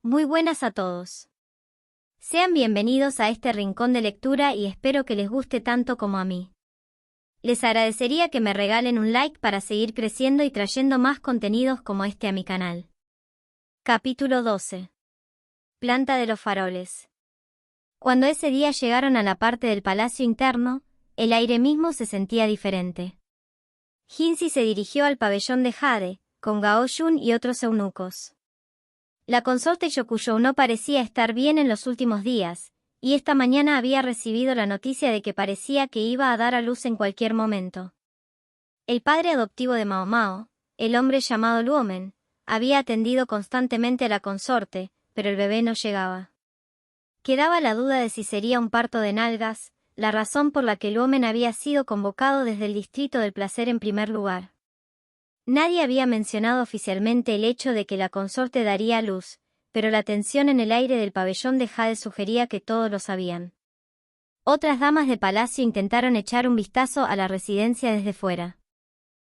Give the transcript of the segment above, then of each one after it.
Muy buenas a todos. Sean bienvenidos a este rincón de lectura y espero que les guste tanto como a mí. Les agradecería que me regalen un like para seguir creciendo y trayendo más contenidos como este a mi canal. Capítulo 12. Planta de los faroles. Cuando ese día llegaron a la parte del palacio interno, el aire mismo se sentía diferente. Jinzi se dirigió al pabellón de Jade, con Gao Yun y otros eunucos. La consorte Yokuyo no parecía estar bien en los últimos días, y esta mañana había recibido la noticia de que parecía que iba a dar a luz en cualquier momento. El padre adoptivo de Mao Mao, el hombre llamado Luomen, había atendido constantemente a la consorte, pero el bebé no llegaba. Quedaba la duda de si sería un parto de nalgas, la razón por la que Luomen había sido convocado desde el distrito del placer en primer lugar. Nadie había mencionado oficialmente el hecho de que la consorte daría a luz, pero la tensión en el aire del pabellón de Jade sugería que todos lo sabían. Otras damas de palacio intentaron echar un vistazo a la residencia desde fuera.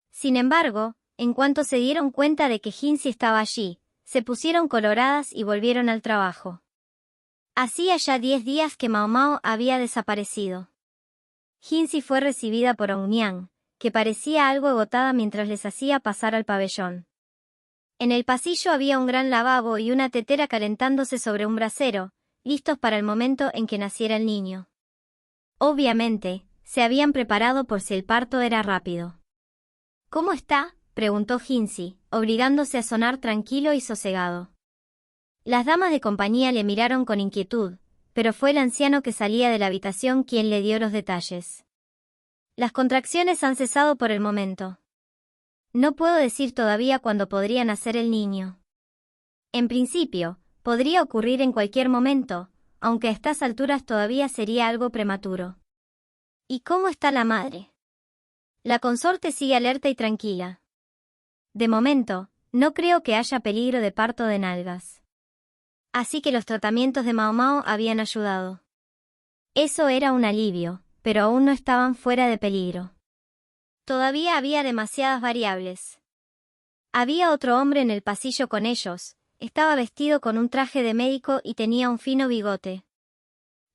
Sin embargo, en cuanto se dieron cuenta de que Jinzi estaba allí, se pusieron coloradas y volvieron al trabajo. Hacía ya 10 días que Mao Mao había desaparecido. Jinzi fue recibida por Ounyan, que parecía algo agotada mientras les hacía pasar al pabellón. En el pasillo había un gran lavabo y una tetera calentándose sobre un brasero, listos para el momento en que naciera el niño. Obviamente, se habían preparado por si el parto era rápido. ¿Cómo está?, preguntó Jinzi, obligándose a sonar tranquilo y sosegado. Las damas de compañía le miraron con inquietud, pero fue el anciano que salía de la habitación quien le dio los detalles. Las contracciones han cesado por el momento. No puedo decir todavía cuándo podría nacer el niño. En principio, podría ocurrir en cualquier momento, aunque a estas alturas todavía sería algo prematuro. ¿Y cómo está la madre? La consorte sigue alerta y tranquila. De momento, no creo que haya peligro de parto de nalgas. Así que los tratamientos de Mao Mao habían ayudado. Eso era un alivio, pero aún no estaban fuera de peligro. Todavía había demasiadas variables. Había otro hombre en el pasillo con ellos, estaba vestido con un traje de médico y tenía un fino bigote.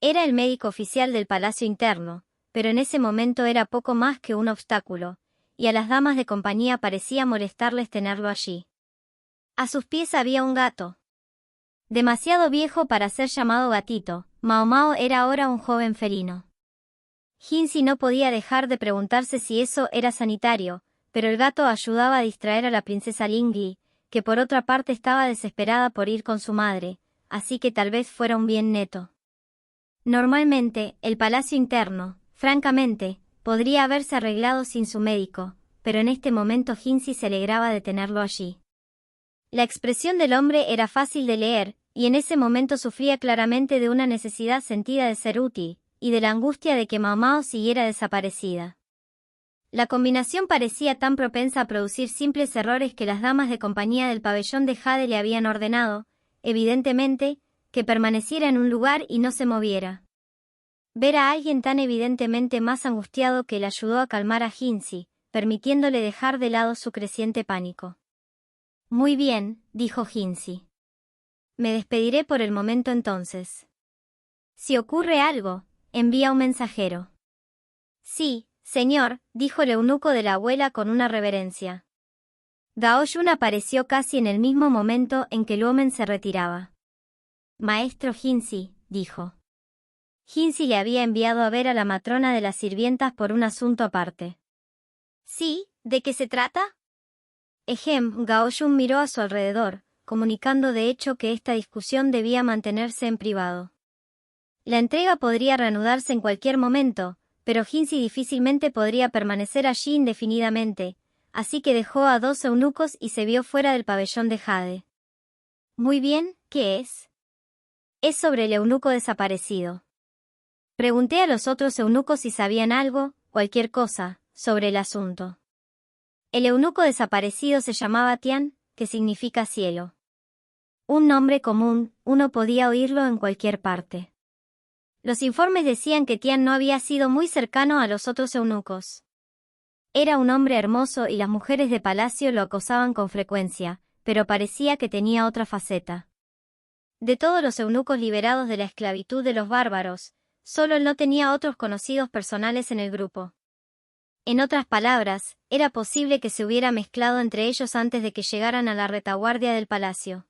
Era el médico oficial del palacio interno, pero en ese momento era poco más que un obstáculo, y a las damas de compañía parecía molestarles tenerlo allí. A sus pies había un gato. Demasiado viejo para ser llamado gatito, Mao Mao era ahora un joven felino. Jinzi no podía dejar de preguntarse si eso era sanitario, pero el gato ayudaba a distraer a la princesa Lingli, que por otra parte estaba desesperada por ir con su madre, así que tal vez fuera un bien neto. Normalmente, el palacio interno, francamente, podría haberse arreglado sin su médico, pero en este momento Jinzi se alegraba de tenerlo allí. La expresión del hombre era fácil de leer, y en ese momento sufría claramente de una necesidad sentida de ser útil, y de la angustia de que Mao Mao siguiera desaparecida. La combinación parecía tan propensa a producir simples errores que las damas de compañía del pabellón de Jade le habían ordenado, evidentemente, que permaneciera en un lugar y no se moviera. Ver a alguien tan evidentemente más angustiado que le ayudó a calmar a Jinzi, permitiéndole dejar de lado su creciente pánico. Muy bien, dijo Jinzi. Me despediré por el momento entonces. Si ocurre algo, envía un mensajero. Sí, señor, dijo el eunuco de la abuela con una reverencia. Gao Yun apareció casi en el mismo momento en que Luomen se retiraba. Maestro Jinzi, dijo. Jinzi le había enviado a ver a la matrona de las sirvientas por un asunto aparte. Sí, ¿de qué se trata? Gao Yun miró a su alrededor, comunicando de hecho que esta discusión debía mantenerse en privado. La entrega podría reanudarse en cualquier momento, pero Jinzi difícilmente podría permanecer allí indefinidamente, así que dejó a 2 eunucos y se vio fuera del pabellón de Jade. Muy bien, ¿qué es? Es sobre el eunuco desaparecido. Pregunté a los otros eunucos si sabían algo, cualquier cosa, sobre el asunto. El eunuco desaparecido se llamaba Tian, que significa cielo. Un nombre común, uno podía oírlo en cualquier parte. Los informes decían que Tian no había sido muy cercano a los otros eunucos. Era un hombre hermoso y las mujeres de palacio lo acosaban con frecuencia, pero parecía que tenía otra faceta. De todos los eunucos liberados de la esclavitud de los bárbaros, solo él no tenía otros conocidos personales en el grupo. En otras palabras, era posible que se hubiera mezclado entre ellos antes de que llegaran a la retaguardia del palacio.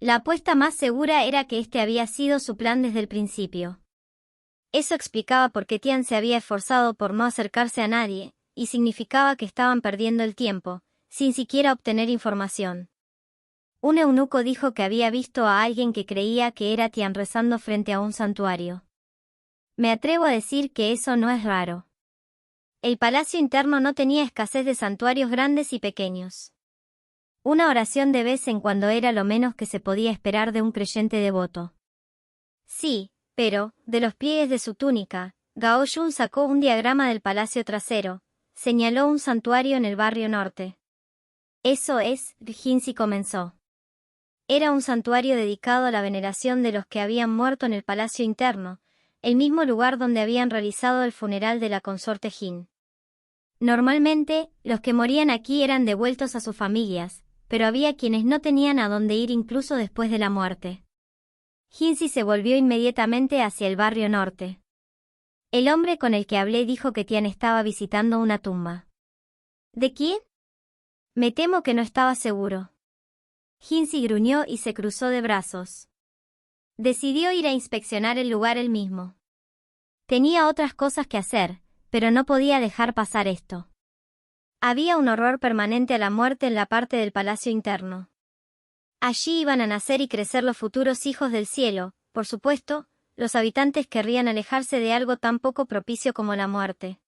La apuesta más segura era que este había sido su plan desde el principio. Eso explicaba por qué Tian se había esforzado por no acercarse a nadie, y significaba que estaban perdiendo el tiempo, sin siquiera obtener información. Un eunuco dijo que había visto a alguien que creía que era Tian rezando frente a un santuario. Me atrevo a decir que eso no es raro. El palacio interno no tenía escasez de santuarios grandes y pequeños. Una oración de vez en cuando era lo menos que se podía esperar de un creyente devoto. Sí, pero, de los pliegues de su túnica, Gao Yun sacó un diagrama del palacio trasero, señaló un santuario en el barrio norte. Eso es, Jinzi comenzó. Era un santuario dedicado a la veneración de los que habían muerto en el palacio interno, el mismo lugar donde habían realizado el funeral de la consorte Jin. Normalmente, los que morían aquí eran devueltos a sus familias, pero había quienes no tenían a dónde ir incluso después de la muerte. Jinzi se volvió inmediatamente hacia el barrio norte. El hombre con el que hablé dijo que Tian estaba visitando una tumba. ¿De quién? Me temo que no estaba seguro. Jinzi gruñó y se cruzó de brazos. Decidió ir a inspeccionar el lugar él mismo. Tenía otras cosas que hacer, pero no podía dejar pasar esto. Había un horror permanente a la muerte en la parte del palacio interno. Allí iban a nacer y crecer los futuros hijos del cielo, por supuesto, los habitantes querrían alejarse de algo tan poco propicio como la muerte.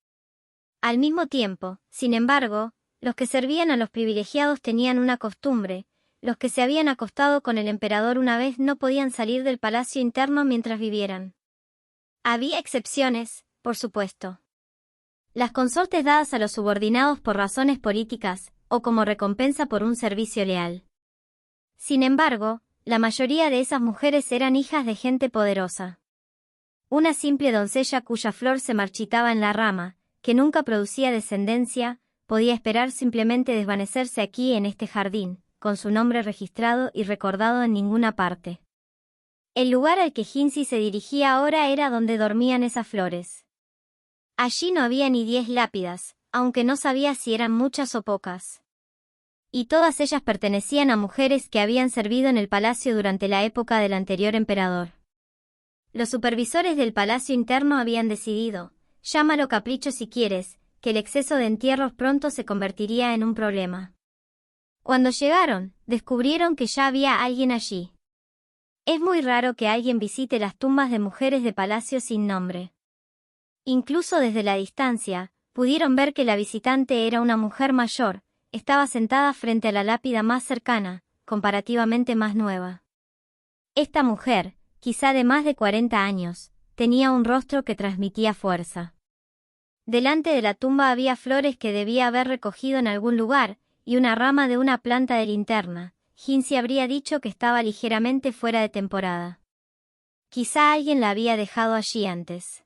Al mismo tiempo, sin embargo, los que servían a los privilegiados tenían una costumbre: los que se habían acostado con el emperador una vez no podían salir del palacio interno mientras vivieran. Había excepciones, por supuesto. Las consortes dadas a los subordinados por razones políticas, o como recompensa por un servicio leal. Sin embargo, la mayoría de esas mujeres eran hijas de gente poderosa. Una simple doncella cuya flor se marchitaba en la rama, que nunca producía descendencia, podía esperar simplemente desvanecerse aquí en este jardín, con su nombre registrado y recordado en ninguna parte. El lugar al que Jinzi se dirigía ahora era donde dormían esas flores. Allí no había ni 10 lápidas, aunque no sabía si eran muchas o pocas. Y todas ellas pertenecían a mujeres que habían servido en el palacio durante la época del anterior emperador. Los supervisores del palacio interno habían decidido, llámalo capricho si quieres, que el exceso de entierros pronto se convertiría en un problema. Cuando llegaron, descubrieron que ya había alguien allí. Es muy raro que alguien visite las tumbas de mujeres de palacio sin nombre. Incluso desde la distancia, pudieron ver que la visitante era una mujer mayor, estaba sentada frente a la lápida más cercana, comparativamente más nueva. Esta mujer, quizá de más de 40 años, tenía un rostro que transmitía fuerza. Delante de la tumba había flores que debía haber recogido en algún lugar, y una rama de una planta de linterna. Jinzi habría dicho que estaba ligeramente fuera de temporada. Quizá alguien la había dejado allí antes.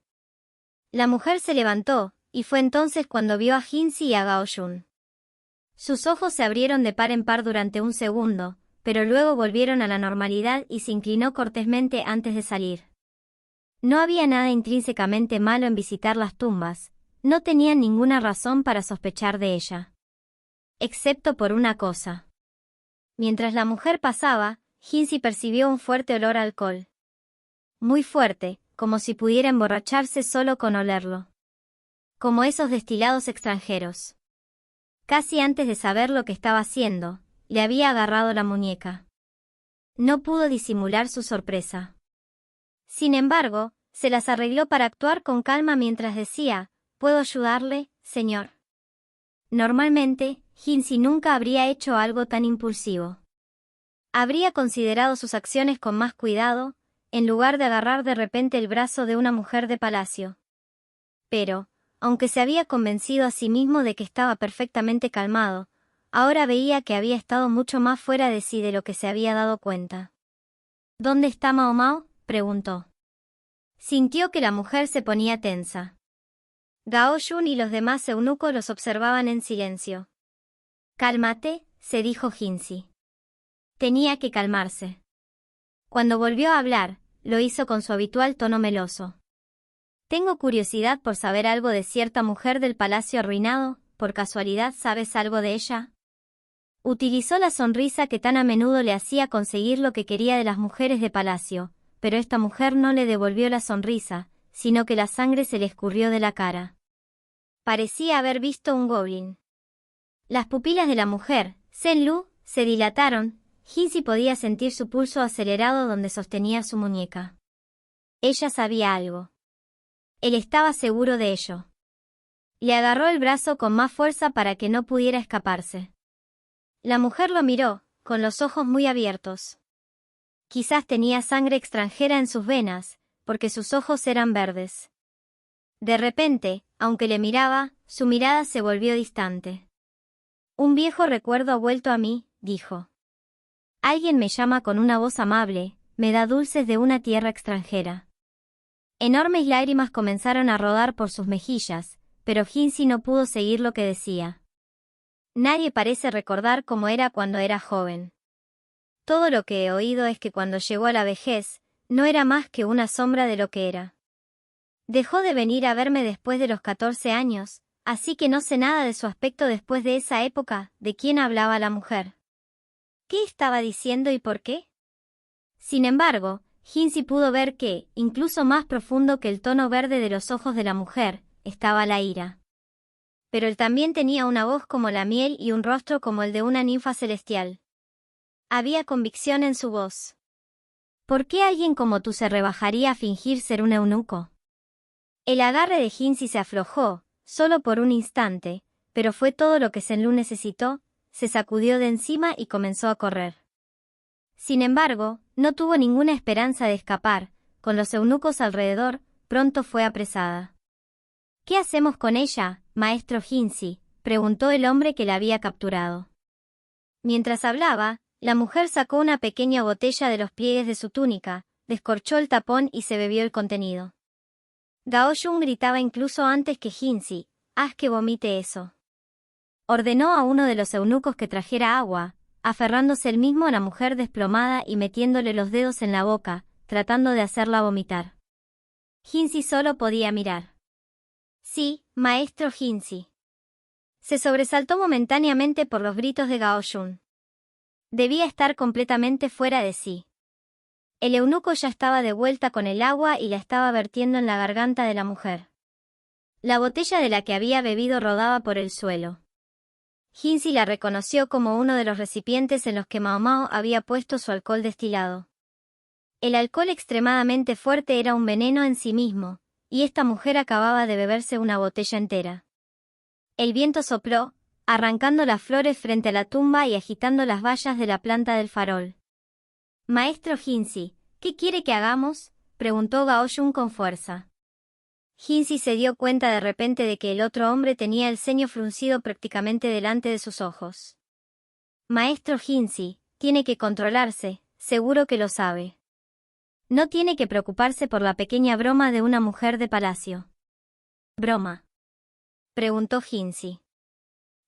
La mujer se levantó, y fue entonces cuando vio a Jinzi y a Gao Yun. Sus ojos se abrieron de par en par durante un segundo, pero luego volvieron a la normalidad y se inclinó cortésmente antes de salir. No había nada intrínsecamente malo en visitar las tumbas, no tenían ninguna razón para sospechar de ella. Excepto por una cosa. Mientras la mujer pasaba, Jinzi percibió un fuerte olor a alcohol. Muy fuerte, como si pudiera emborracharse solo con olerlo. Como esos destilados extranjeros. Casi antes de saber lo que estaba haciendo, le había agarrado la muñeca. No pudo disimular su sorpresa. Sin embargo, se las arregló para actuar con calma mientras decía: ¿puedo ayudarle, señor? Normalmente, Jinzi nunca habría hecho algo tan impulsivo. Habría considerado sus acciones con más cuidado, en lugar de agarrar de repente el brazo de una mujer de palacio. Pero, aunque se había convencido a sí mismo de que estaba perfectamente calmado, ahora veía que había estado mucho más fuera de sí de lo que se había dado cuenta. ¿Dónde está Mao Mao?, preguntó. Sintió que la mujer se ponía tensa. Gao Yun y los demás eunucos los observaban en silencio. Cálmate, se dijo Jinzi. Tenía que calmarse. Cuando volvió a hablar, lo hizo con su habitual tono meloso. Tengo curiosidad por saber algo de cierta mujer del palacio arruinado, ¿por casualidad sabes algo de ella? Utilizó la sonrisa que tan a menudo le hacía conseguir lo que quería de las mujeres de palacio, pero esta mujer no le devolvió la sonrisa, sino que la sangre se le escurrió de la cara. Parecía haber visto un goblin. Las pupilas de la mujer, Zenlu, se dilataron. Jinsi podía sentir su pulso acelerado donde sostenía su muñeca. Ella sabía algo. Él estaba seguro de ello. Le agarró el brazo con más fuerza para que no pudiera escaparse. La mujer lo miró, con los ojos muy abiertos. Quizás tenía sangre extranjera en sus venas, porque sus ojos eran verdes. De repente, aunque le miraba, su mirada se volvió distante. Un viejo recuerdo ha vuelto a mí, dijo. Alguien me llama con una voz amable, me da dulces de una tierra extranjera. Enormes lágrimas comenzaron a rodar por sus mejillas, pero Jinsi no pudo seguir lo que decía. Nadie parece recordar cómo era cuando era joven. Todo lo que he oído es que cuando llegó a la vejez, no era más que una sombra de lo que era. Dejó de venir a verme después de los 14 años, así que no sé nada de su aspecto después de esa época, de quién hablaba la mujer. ¿Qué estaba diciendo y por qué? Sin embargo, Jinsi pudo ver que, incluso más profundo que el tono verde de los ojos de la mujer, estaba la ira. Pero él también tenía una voz como la miel y un rostro como el de una ninfa celestial. Había convicción en su voz. ¿Por qué alguien como tú se rebajaría a fingir ser un eunuco? El agarre de Jinsi se aflojó, solo por un instante, pero fue todo lo que Zenlu necesitó, se sacudió de encima y comenzó a correr. Sin embargo, no tuvo ninguna esperanza de escapar, con los eunucos alrededor, pronto fue apresada. ¿Qué hacemos con ella, maestro Jinsi?, preguntó el hombre que la había capturado. Mientras hablaba, la mujer sacó una pequeña botella de los pliegues de su túnica, descorchó el tapón y se bebió el contenido. Gao Yun gritaba incluso antes que Jinsi, «¡Haz que vomite eso!». Ordenó a uno de los eunucos que trajera agua, aferrándose él mismo a la mujer desplomada y metiéndole los dedos en la boca, tratando de hacerla vomitar. Jinsi solo podía mirar. «Sí, maestro Jinsi». Se sobresaltó momentáneamente por los gritos de Gao Yun. Debía estar completamente fuera de sí. El eunuco ya estaba de vuelta con el agua y la estaba vertiendo en la garganta de la mujer. La botella de la que había bebido rodaba por el suelo. Jinsi la reconoció como uno de los recipientes en los que Mao Mao había puesto su alcohol destilado. El alcohol extremadamente fuerte era un veneno en sí mismo, y esta mujer acababa de beberse una botella entera. El viento sopló, arrancando las flores frente a la tumba y agitando las vallas de la planta del farol. «Maestro Jinsi, ¿qué quiere que hagamos?», preguntó Gao Yun con fuerza. Jinsi se dio cuenta de repente de que el otro hombre tenía el ceño fruncido prácticamente delante de sus ojos. «Maestro Jinsi, tiene que controlarse, seguro que lo sabe. No tiene que preocuparse por la pequeña broma de una mujer de palacio». «¿Broma?», preguntó Jinsi.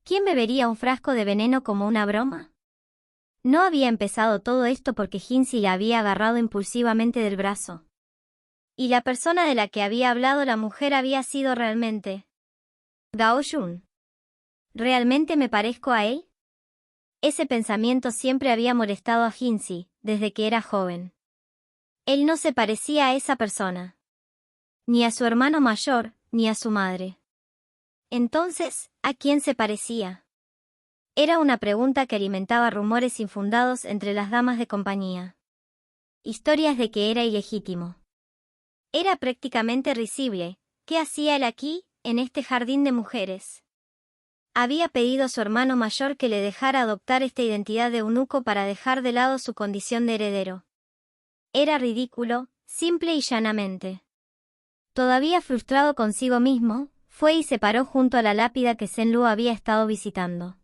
¿Quién bebería un frasco de veneno como una broma? No había empezado todo esto porque Jinsi la había agarrado impulsivamente del brazo. Y la persona de la que había hablado la mujer había sido realmente Gao Yun. ¿Realmente me parezco a él? Ese pensamiento siempre había molestado a Jinsi, desde que era joven. Él no se parecía a esa persona. Ni a su hermano mayor, ni a su madre. Entonces, ¿a quién se parecía? Era una pregunta que alimentaba rumores infundados entre las damas de compañía. Historias de que era ilegítimo. Era prácticamente risible. ¿Qué hacía él aquí, en este jardín de mujeres? Había pedido a su hermano mayor que le dejara adoptar esta identidad de eunuco para dejar de lado su condición de heredero. Era ridículo, simple y llanamente. Todavía frustrado consigo mismo, fue y se paró junto a la lápida que Zenlu había estado visitando.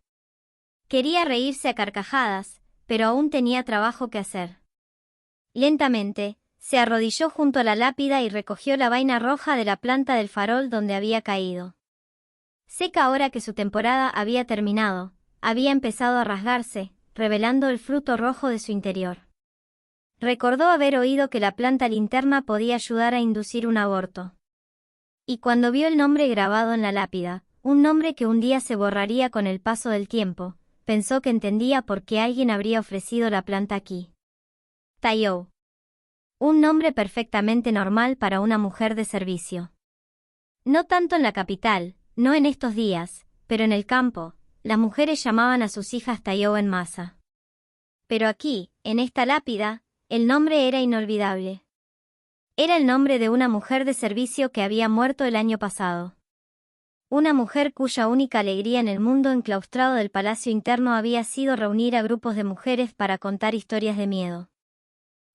Quería reírse a carcajadas, pero aún tenía trabajo que hacer. Lentamente, se arrodilló junto a la lápida y recogió la vaina roja de la planta del farol donde había caído. Seca ahora que su temporada había terminado, había empezado a rasgarse, revelando el fruto rojo de su interior. Recordó haber oído que la planta linterna podía ayudar a inducir un aborto. Y cuando vio el nombre grabado en la lápida, un nombre que un día se borraría con el paso del tiempo, pensó que entendía por qué alguien habría ofrecido la planta aquí. Taiyou. Un nombre perfectamente normal para una mujer de servicio. No tanto en la capital, no en estos días, pero en el campo, las mujeres llamaban a sus hijas Taiyou en masa. Pero aquí, en esta lápida, el nombre era inolvidable. Era el nombre de una mujer de servicio que había muerto el año pasado. Una mujer cuya única alegría en el mundo enclaustrado del palacio interno había sido reunir a grupos de mujeres para contar historias de miedo.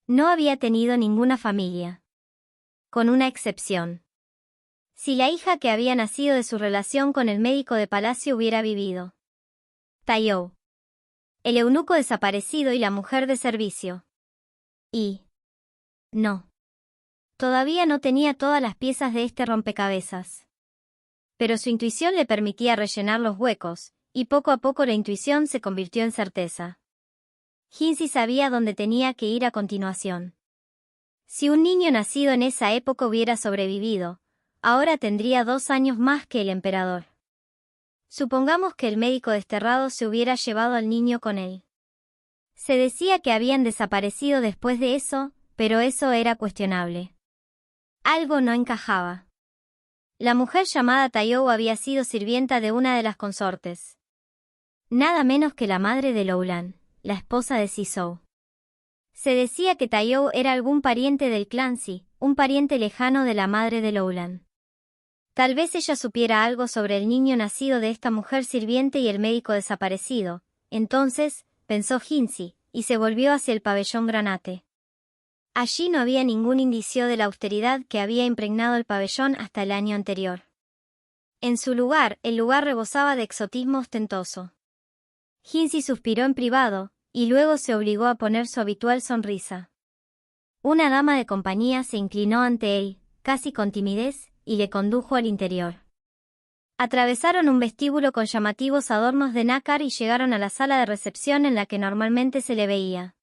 No había tenido ninguna familia. Con una excepción. Si la hija que había nacido de su relación con el médico de palacio hubiera vivido. Taiyou. El eunuco desaparecido y la mujer de servicio. Y... no. Todavía no tenía todas las piezas de este rompecabezas. Pero su intuición le permitía rellenar los huecos, y poco a poco la intuición se convirtió en certeza. Jinsi sabía dónde tenía que ir a continuación. Si un niño nacido en esa época hubiera sobrevivido, ahora tendría 2 años más que el emperador. Supongamos que el médico desterrado se hubiera llevado al niño con él. Se decía que habían desaparecido después de eso, pero eso era cuestionable. Algo no encajaba. La mujer llamada Taiyou había sido sirvienta de una de las consortes. Nada menos que la madre de Loulan, la esposa de Sisou. Se decía que Taiyou era algún pariente del clan Si, un pariente lejano de la madre de Loulan. Tal vez ella supiera algo sobre el niño nacido de esta mujer sirviente y el médico desaparecido. Entonces, pensó Jinsi, y se volvió hacia el pabellón granate. Allí no había ningún indicio de la austeridad que había impregnado el pabellón hasta el año anterior. En su lugar, el lugar rebosaba de exotismo ostentoso. Jinsi suspiró en privado, y luego se obligó a poner su habitual sonrisa. Una dama de compañía se inclinó ante él, casi con timidez, y le condujo al interior. Atravesaron un vestíbulo con llamativos adornos de nácar y llegaron a la sala de recepción en la que normalmente se le veía.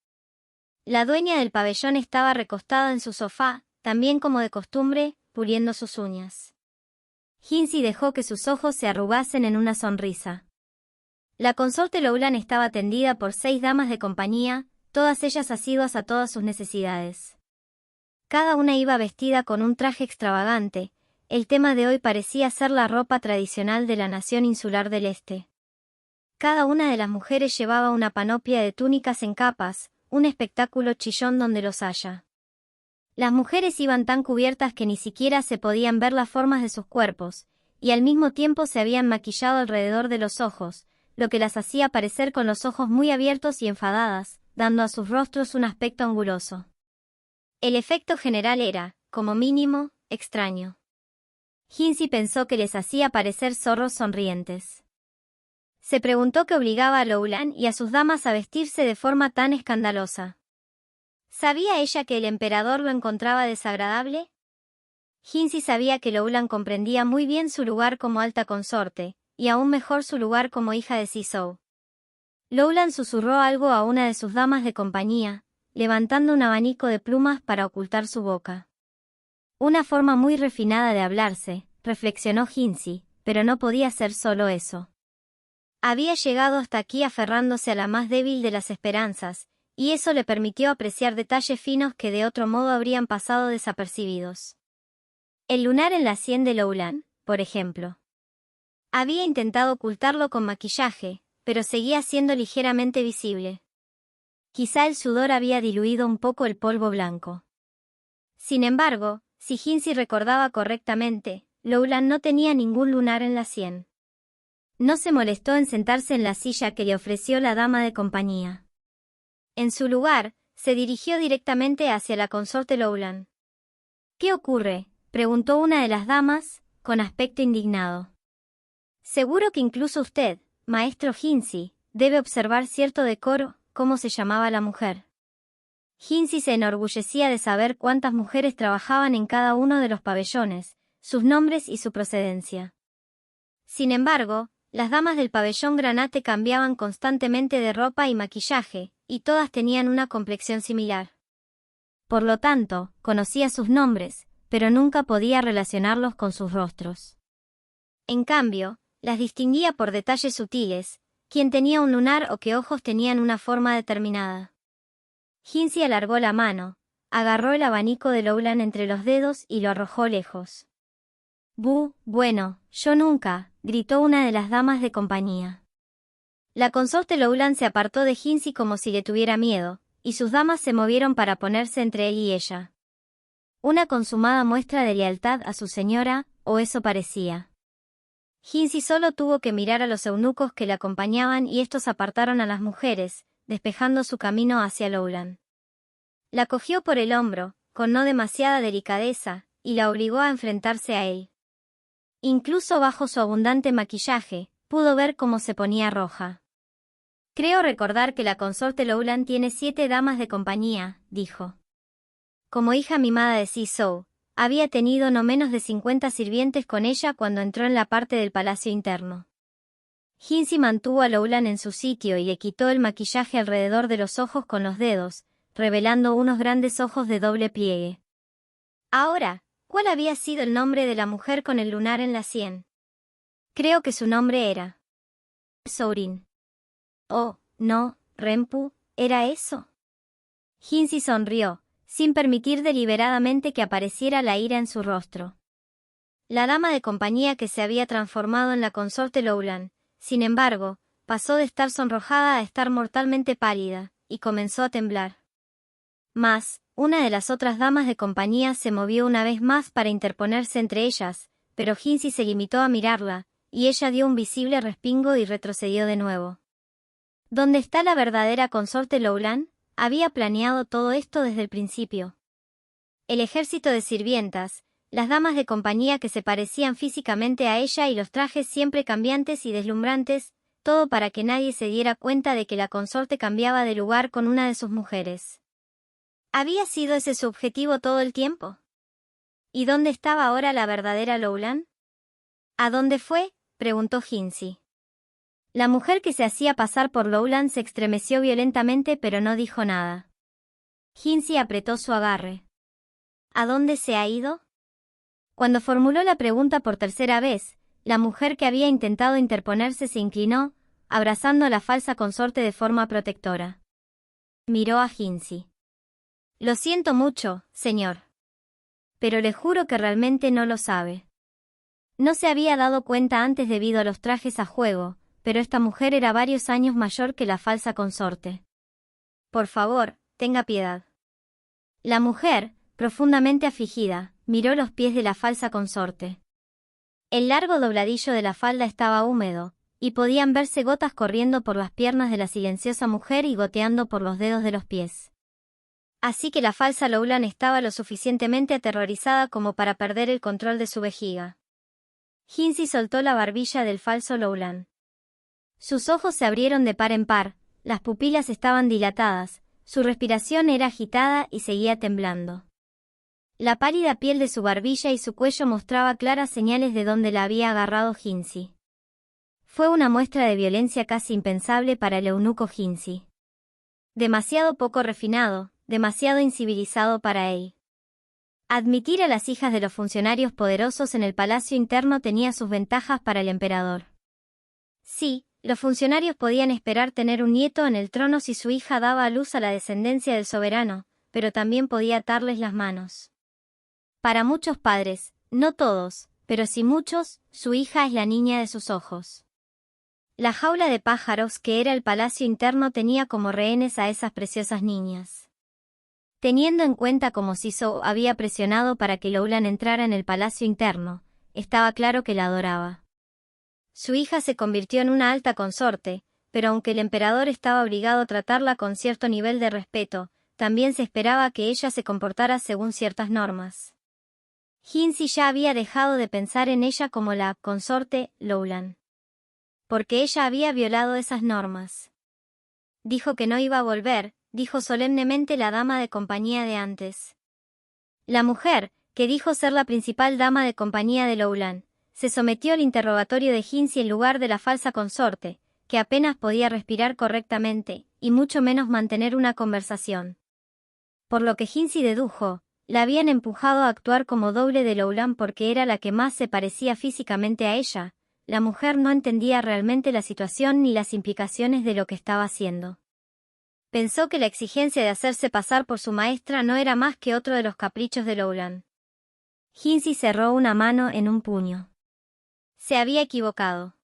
La dueña del pabellón estaba recostada en su sofá, también como de costumbre, puliendo sus uñas. Jinsi dejó que sus ojos se arrugasen en una sonrisa. La consorte Loulan estaba atendida por 6 damas de compañía, todas ellas asiduas a todas sus necesidades. Cada una iba vestida con un traje extravagante. El tema de hoy parecía ser la ropa tradicional de la nación insular del este. Cada una de las mujeres llevaba una panoplia de túnicas en capas, un espectáculo chillón donde los haya. Las mujeres iban tan cubiertas que ni siquiera se podían ver las formas de sus cuerpos, y al mismo tiempo se habían maquillado alrededor de los ojos, lo que las hacía parecer con los ojos muy abiertos y enfadadas, dando a sus rostros un aspecto anguloso. El efecto general era, como mínimo, extraño. Jinsi pensó que les hacía parecer zorros sonrientes. Se preguntó qué obligaba a Loulan y a sus damas a vestirse de forma tan escandalosa. ¿Sabía ella que el emperador lo encontraba desagradable? Jinsi sabía que Loulan comprendía muy bien su lugar como alta consorte, y aún mejor su lugar como hija de Sisou. Loulan susurró algo a una de sus damas de compañía, levantando un abanico de plumas para ocultar su boca. Una forma muy refinada de hablarse, reflexionó Jinsi, pero no podía ser solo eso. Había llegado hasta aquí aferrándose a la más débil de las esperanzas, y eso le permitió apreciar detalles finos que de otro modo habrían pasado desapercibidos. El lunar en la sien de Loulan, por ejemplo. Había intentado ocultarlo con maquillaje, pero seguía siendo ligeramente visible. Quizá el sudor había diluido un poco el polvo blanco. Sin embargo, si Jinsi recordaba correctamente, Loulan no tenía ningún lunar en la sien. No se molestó en sentarse en la silla que le ofreció la dama de compañía. En su lugar, se dirigió directamente hacia la consorte Loulan. ¿Qué ocurre?, preguntó una de las damas, con aspecto indignado. Seguro que incluso usted, maestro Jinsi, debe observar cierto decoro. ¿Cómo se llamaba la mujer? Jinsi se enorgullecía de saber cuántas mujeres trabajaban en cada uno de los pabellones, sus nombres y su procedencia. Sin embargo, las damas del pabellón granate cambiaban constantemente de ropa y maquillaje, y todas tenían una complexión similar. Por lo tanto, conocía sus nombres, pero nunca podía relacionarlos con sus rostros. En cambio, las distinguía por detalles sutiles, quién tenía un lunar o qué ojos tenían una forma determinada. Hinsi alargó la mano, agarró el abanico de Lowland entre los dedos y lo arrojó lejos. Bueno, yo nunca, gritó una de las damas de compañía. La consorte Lowland se apartó de Hinsi como si le tuviera miedo, y sus damas se movieron para ponerse entre él y ella. Una consumada muestra de lealtad a su señora, o eso parecía. Hinsi solo tuvo que mirar a los eunucos que le acompañaban y estos apartaron a las mujeres, despejando su camino hacia Lowland. La cogió por el hombro, con no demasiada delicadeza, y la obligó a enfrentarse a él. Incluso bajo su abundante maquillaje, pudo ver cómo se ponía roja. Creo recordar que la consorte Lowland tiene 7 damas de compañía, dijo. Como hija mimada de Sisou, había tenido no menos de 50 sirvientes con ella cuando entró en la parte del palacio interno. Hinsi mantuvo a Lowland en su sitio y le quitó el maquillaje alrededor de los ojos con los dedos, revelando unos grandes ojos de doble pliegue. Ahora, ¿cuál había sido el nombre de la mujer con el lunar en la sien? Creo que su nombre era Sourin. Oh, no, Renpu, ¿era eso? Hinsi sonrió, sin permitir deliberadamente que apareciera la ira en su rostro. La dama de compañía que se había transformado en la consorte Lowland, sin embargo, pasó de estar sonrojada a estar mortalmente pálida, y comenzó a temblar. Mas, una de las otras damas de compañía se movió una vez más para interponerse entre ellas, pero Hinsi se limitó a mirarla, y ella dio un visible respingo y retrocedió de nuevo. ¿Dónde está la verdadera consorte Lowland? Había planeado todo esto desde el principio. El ejército de sirvientas, las damas de compañía que se parecían físicamente a ella y los trajes siempre cambiantes y deslumbrantes, todo para que nadie se diera cuenta de que la consorte cambiaba de lugar con una de sus mujeres. ¿Había sido ese su objetivo todo el tiempo? ¿Y dónde estaba ahora la verdadera Lowland? ¿A dónde fue?, preguntó Hinsi. La mujer que se hacía pasar por Lowland se estremeció violentamente pero no dijo nada. Hinsi apretó su agarre. ¿A dónde se ha ido? Cuando formuló la pregunta por tercera vez, la mujer que había intentado interponerse se inclinó, abrazando a la falsa consorte de forma protectora. Miró a Hinsi. Lo siento mucho, señor. Pero le juro que realmente no lo sabe. No se había dado cuenta antes debido a los trajes a juego, pero esta mujer era varios años mayor que la falsa consorte. Por favor, tenga piedad. La mujer, profundamente afligida, miró los pies de la falsa consorte. El largo dobladillo de la falda estaba húmedo, y podían verse gotas corriendo por las piernas de la silenciosa mujer y goteando por los dedos de los pies. Así que la falsa Lowland estaba lo suficientemente aterrorizada como para perder el control de su vejiga. Hinsi soltó la barbilla del falso Lowland. Sus ojos se abrieron de par en par, las pupilas estaban dilatadas, su respiración era agitada y seguía temblando. La pálida piel de su barbilla y su cuello mostraba claras señales de dónde la había agarrado Hinsi. Fue una muestra de violencia casi impensable para el eunuco Hinsi. Demasiado poco refinado, demasiado incivilizado para él. Admitir a las hijas de los funcionarios poderosos en el palacio interno tenía sus ventajas para el emperador. Sí, los funcionarios podían esperar tener un nieto en el trono si su hija daba a luz a la descendencia del soberano, pero también podía atarles las manos. Para muchos padres, no todos, pero sí muchos, su hija es la niña de sus ojos. La jaula de pájaros que era el palacio interno tenía como rehenes a esas preciosas niñas. Teniendo en cuenta cómo Sisou había presionado para que Lowland entrara en el palacio interno, estaba claro que la adoraba. Su hija se convirtió en una alta consorte, pero aunque el emperador estaba obligado a tratarla con cierto nivel de respeto, también se esperaba que ella se comportara según ciertas normas. Hinsi ya había dejado de pensar en ella como la consorte Lowland. Porque ella había violado esas normas. Dijo que no iba a volver, dijo solemnemente la dama de compañía de antes. La mujer, que dijo ser la principal dama de compañía de Lowland, se sometió al interrogatorio de Hinsi en lugar de la falsa consorte, que apenas podía respirar correctamente, y mucho menos mantener una conversación. Por lo que Hinsi dedujo, la habían empujado a actuar como doble de Lowland porque era la que más se parecía físicamente a ella. La mujer no entendía realmente la situación ni las implicaciones de lo que estaba haciendo. Pensó que la exigencia de hacerse pasar por su maestra no era más que otro de los caprichos de Lowland. Hinsi cerró una mano en un puño. Se había equivocado.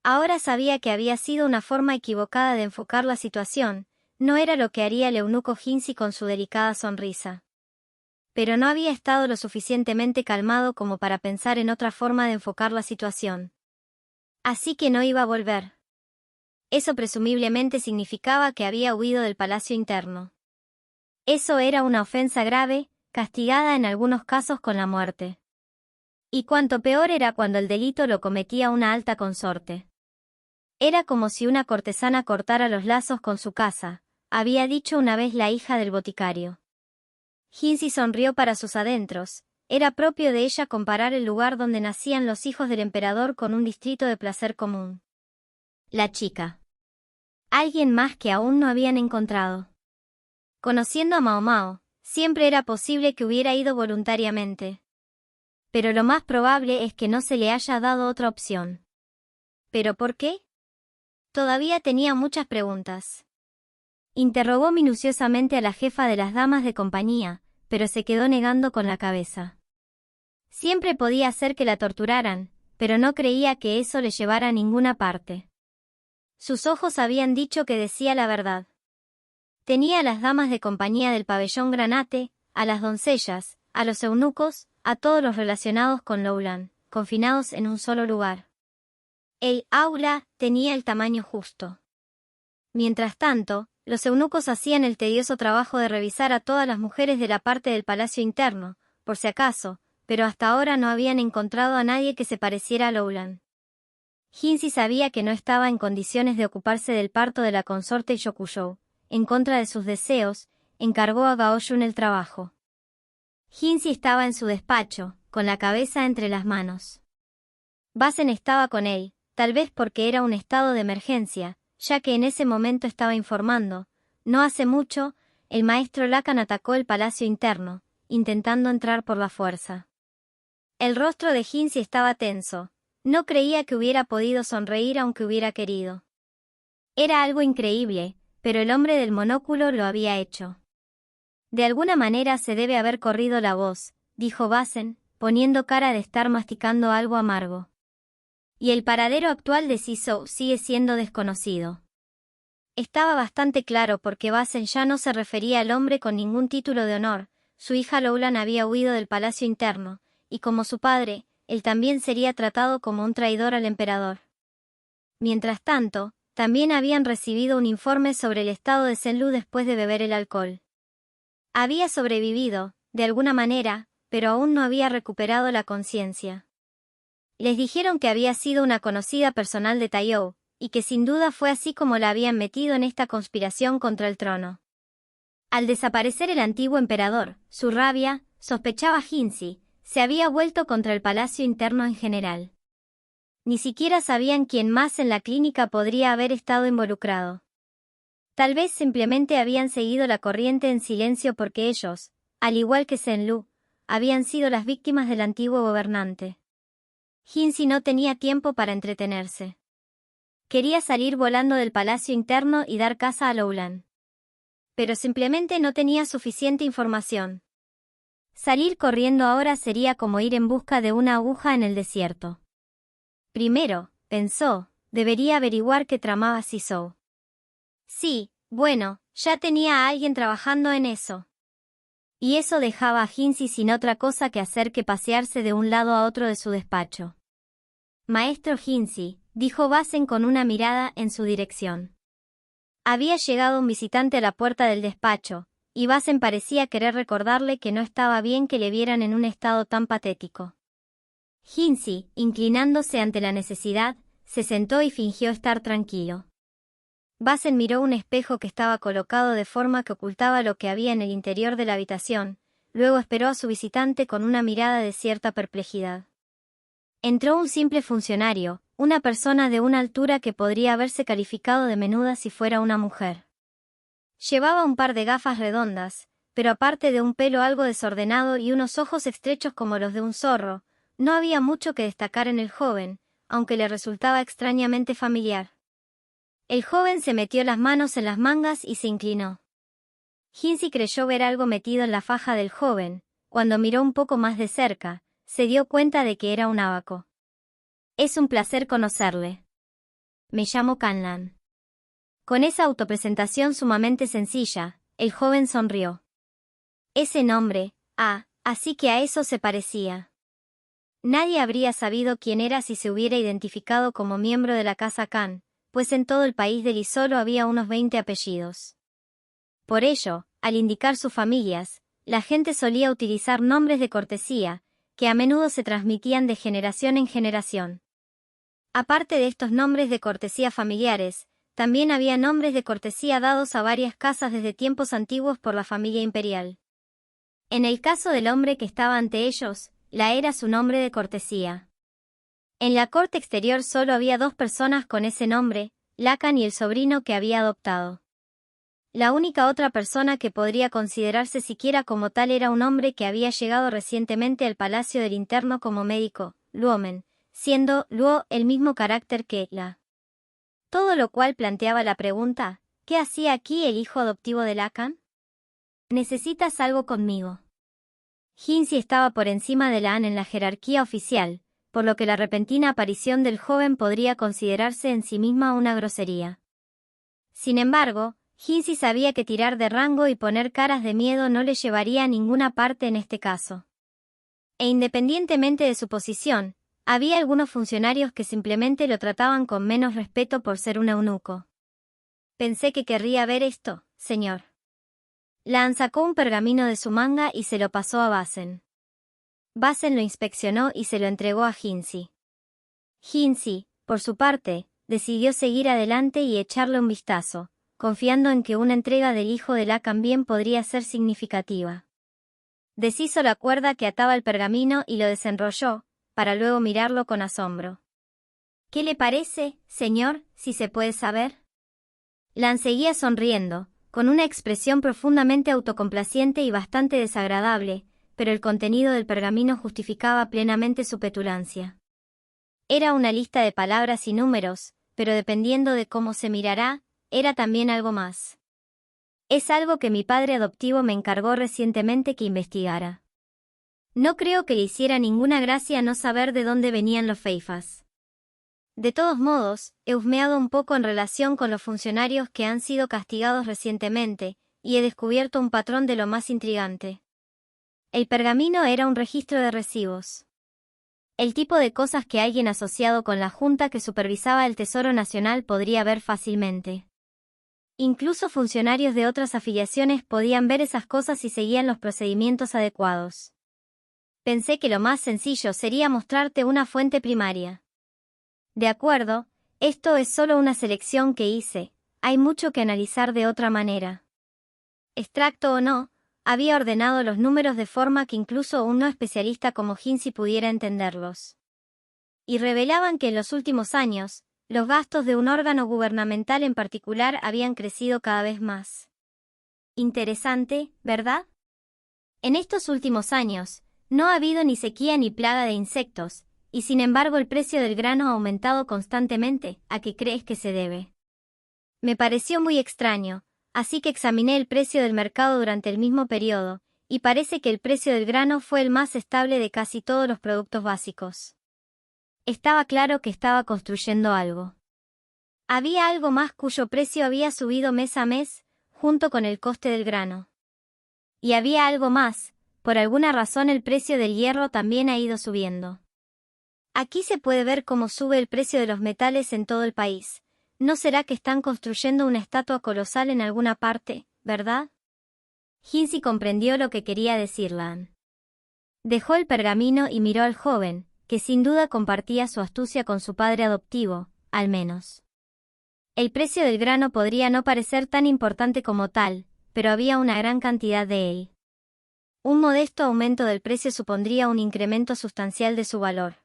Ahora sabía que había sido una forma equivocada de enfocar la situación, no era lo que haría el eunuco Hinsi con su delicada sonrisa. Pero no había estado lo suficientemente calmado como para pensar en otra forma de enfocar la situación. Así que no iba a volver. Eso presumiblemente significaba que había huido del palacio interno. Eso era una ofensa grave, castigada en algunos casos con la muerte. Y cuanto peor era cuando el delito lo cometía una alta consorte. Era como si una cortesana cortara los lazos con su casa, había dicho una vez la hija del boticario. Hinsi sonrió para sus adentros, era propio de ella comparar el lugar donde nacían los hijos del emperador con un distrito de placer común. La chica. Alguien más que aún no habían encontrado. Conociendo a Mao Mao, siempre era posible que hubiera ido voluntariamente. Pero lo más probable es que no se le haya dado otra opción. ¿Pero por qué? Todavía tenía muchas preguntas. Interrogó minuciosamente a la jefa de las damas de compañía, pero se quedó negando con la cabeza. Siempre podía hacer que la torturaran, pero no creía que eso le llevara a ninguna parte. Sus ojos habían dicho que decía la verdad. Tenía a las damas de compañía del pabellón Granate, a las doncellas, a los eunucos, a todos los relacionados con Lowland, confinados en un solo lugar. El aula tenía el tamaño justo. Mientras tanto, los eunucos hacían el tedioso trabajo de revisar a todas las mujeres de la parte del palacio interno, por si acaso, pero hasta ahora no habían encontrado a nadie que se pareciera a Lowland. Hinsi sabía que no estaba en condiciones de ocuparse del parto de la consorte Yokuyou. En contra de sus deseos, encargó a Gaoyun el trabajo. Hinsi estaba en su despacho, con la cabeza entre las manos. Basen estaba con él, tal vez porque era un estado de emergencia, ya que en ese momento estaba informando. No hace mucho, el maestro Lacan atacó el palacio interno, intentando entrar por la fuerza. El rostro de Hinsi estaba tenso. No creía que hubiera podido sonreír aunque hubiera querido. Era algo increíble, pero el hombre del monóculo lo había hecho. De alguna manera se debe haber corrido la voz, dijo Basen, poniendo cara de estar masticando algo amargo. Y el paradero actual de Sisou sigue siendo desconocido. Estaba bastante claro porque Basen ya no se refería al hombre con ningún título de honor, su hija Lowland había huido del palacio interno, y como su padre, él también sería tratado como un traidor al emperador. Mientras tanto, también habían recibido un informe sobre el estado de Zhenlu después de beber el alcohol. Había sobrevivido, de alguna manera, pero aún no había recuperado la conciencia. Les dijeron que había sido una conocida personal de Taiyou, y que sin duda fue así como la habían metido en esta conspiración contra el trono. Al desaparecer el antiguo emperador, su rabia, sospechaba Hinsi, se había vuelto contra el palacio interno en general. Ni siquiera sabían quién más en la clínica podría haber estado involucrado. Tal vez simplemente habían seguido la corriente en silencio porque ellos, al igual que Zhenlu, habían sido las víctimas del antiguo gobernante. Hinsi no tenía tiempo para entretenerse. Quería salir volando del palacio interno y dar caza a Lowland. Pero simplemente no tenía suficiente información. Salir corriendo ahora sería como ir en busca de una aguja en el desierto. Primero, pensó, debería averiguar qué tramaba Sisou. Sí, bueno, ya tenía a alguien trabajando en eso. Y eso dejaba a Hinsi sin otra cosa que hacer que pasearse de un lado a otro de su despacho. Maestro Hinsi, dijo Basen con una mirada en su dirección. Había llegado un visitante a la puerta del despacho, y Basen parecía querer recordarle que no estaba bien que le vieran en un estado tan patético. Hinsi, inclinándose ante la necesidad, se sentó y fingió estar tranquilo. Basen miró un espejo que estaba colocado de forma que ocultaba lo que había en el interior de la habitación, luego esperó a su visitante con una mirada de cierta perplejidad. Entró un simple funcionario, una persona de una altura que podría haberse calificado de menuda si fuera una mujer. Llevaba un par de gafas redondas, pero aparte de un pelo algo desordenado y unos ojos estrechos como los de un zorro, no había mucho que destacar en el joven, aunque le resultaba extrañamente familiar. El joven se metió las manos en las mangas y se inclinó. Hinsi creyó ver algo metido en la faja del joven. Cuando miró un poco más de cerca, se dio cuenta de que era un abaco. Es un placer conocerle. Me llamo Canlan. Con esa autopresentación sumamente sencilla, el joven sonrió. Ese nombre, así que a eso se parecía. Nadie habría sabido quién era si se hubiera identificado como miembro de la casa Khan, pues en todo el país de Li solo había unos 20 apellidos. Por ello, al indicar sus familias, la gente solía utilizar nombres de cortesía, que a menudo se transmitían de generación en generación. Aparte de estos nombres de cortesía familiares, también había nombres de cortesía dados a varias casas desde tiempos antiguos por la familia imperial. En el caso del hombre que estaba ante ellos, La era su nombre de cortesía. En la corte exterior solo había 2 personas con ese nombre, Lacan y el sobrino que había adoptado. La única otra persona que podría considerarse siquiera como tal era un hombre que había llegado recientemente al Palacio del Interno como médico, Luomen, siendo Luo el mismo carácter que La. Todo lo cual planteaba la pregunta, ¿qué hacía aquí el hijo adoptivo de Lacan? ¿Necesitas algo conmigo? Hinsi estaba por encima de Lan en la jerarquía oficial, por lo que la repentina aparición del joven podría considerarse en sí misma una grosería. Sin embargo, Hinsi sabía que tirar de rango y poner caras de miedo no le llevaría a ninguna parte en este caso. E independientemente de su posición, había algunos funcionarios que simplemente lo trataban con menos respeto por ser un eunuco. Pensé que querría ver esto, señor. Lan sacó un pergamino de su manga y se lo pasó a Basen. Basen lo inspeccionó y se lo entregó a Hinsi. Hinsi, por su parte, decidió seguir adelante y echarle un vistazo, confiando en que una entrega del hijo de Lacan bien podría ser significativa. Deshizo la cuerda que ataba el pergamino y lo desenrolló, para luego mirarlo con asombro. ¿Qué le parece, señor, si se puede saber? Lan seguía sonriendo, con una expresión profundamente autocomplaciente y bastante desagradable, pero el contenido del pergamino justificaba plenamente su petulancia. Era una lista de palabras y números, pero dependiendo de cómo se mirará, era también algo más. Es algo que mi padre adoptivo me encargó recientemente que investigara. No creo que le hiciera ninguna gracia no saber de dónde venían los feifas. De todos modos, he husmeado un poco en relación con los funcionarios que han sido castigados recientemente, y he descubierto un patrón de lo más intrigante. El pergamino era un registro de recibos. El tipo de cosas que alguien asociado con la junta que supervisaba el Tesoro Nacional podría ver fácilmente. Incluso funcionarios de otras afiliaciones podían ver esas cosas si seguían los procedimientos adecuados. Pensé que lo más sencillo sería mostrarte una fuente primaria. De acuerdo, esto es solo una selección que hice, hay mucho que analizar de otra manera. Extracto o no, había ordenado los números de forma que incluso un no especialista como Hinsi pudiera entenderlos. Y revelaban que en los últimos años, los gastos de un órgano gubernamental en particular habían crecido cada vez más. Interesante, ¿verdad? En estos últimos años, no ha habido ni sequía ni plaga de insectos, y sin embargo el precio del grano ha aumentado constantemente. ¿A qué crees que se debe? Me pareció muy extraño, así que examiné el precio del mercado durante el mismo periodo, y parece que el precio del grano fue el más estable de casi todos los productos básicos. Estaba claro que estaba construyendo algo. Había algo más cuyo precio había subido mes a mes, junto con el coste del grano. Y había algo más, por alguna razón el precio del hierro también ha ido subiendo. Aquí se puede ver cómo sube el precio de los metales en todo el país. ¿No será que están construyendo una estatua colosal en alguna parte, verdad? Hinsi comprendió lo que quería decir Lan. Dejó el pergamino y miró al joven, que sin duda compartía su astucia con su padre adoptivo, al menos. El precio del grano podría no parecer tan importante como tal, pero había una gran cantidad de él. Un modesto aumento del precio supondría un incremento sustancial de su valor.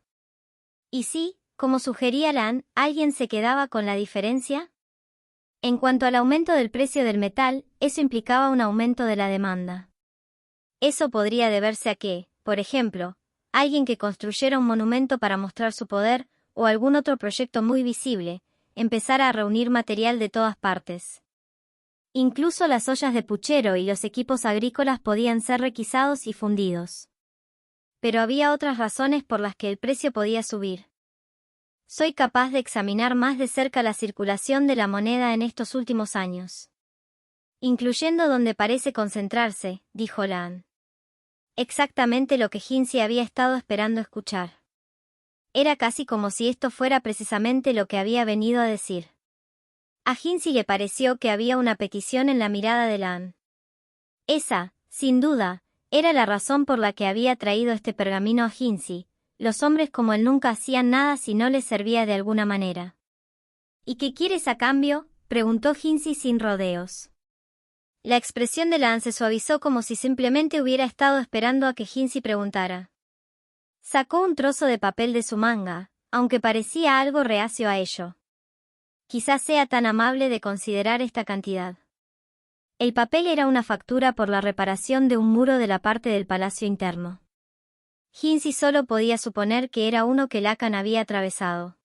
¿Y si, como sugería Lan, alguien se quedaba con la diferencia? En cuanto al aumento del precio del metal, eso implicaba un aumento de la demanda. Eso podría deberse a que, por ejemplo, alguien que construyera un monumento para mostrar su poder, o algún otro proyecto muy visible, empezara a reunir material de todas partes. Incluso las ollas de puchero y los equipos agrícolas podían ser requisados y fundidos. Pero había otras razones por las que el precio podía subir. Soy capaz de examinar más de cerca la circulación de la moneda en estos últimos años. Incluyendo donde parece concentrarse, dijo Lan. Exactamente lo que Hinzi había estado esperando escuchar. Era casi como si esto fuera precisamente lo que había venido a decir. A Hinzi le pareció que había una petición en la mirada de Lan. Esa, sin duda, era la razón por la que había traído este pergamino a Hinzi. Los hombres como él nunca hacían nada si no les servía de alguna manera. ¿Y qué quieres a cambio?, preguntó Hinzi sin rodeos. La expresión de Lan se suavizó como si simplemente hubiera estado esperando a que Hinzi preguntara. Sacó un trozo de papel de su manga, aunque parecía algo reacio a ello. Quizás sea tan amable de considerar esta cantidad. El papel era una factura por la reparación de un muro de la parte del palacio interno. Hinzi solo podía suponer que era uno que Lacan había atravesado.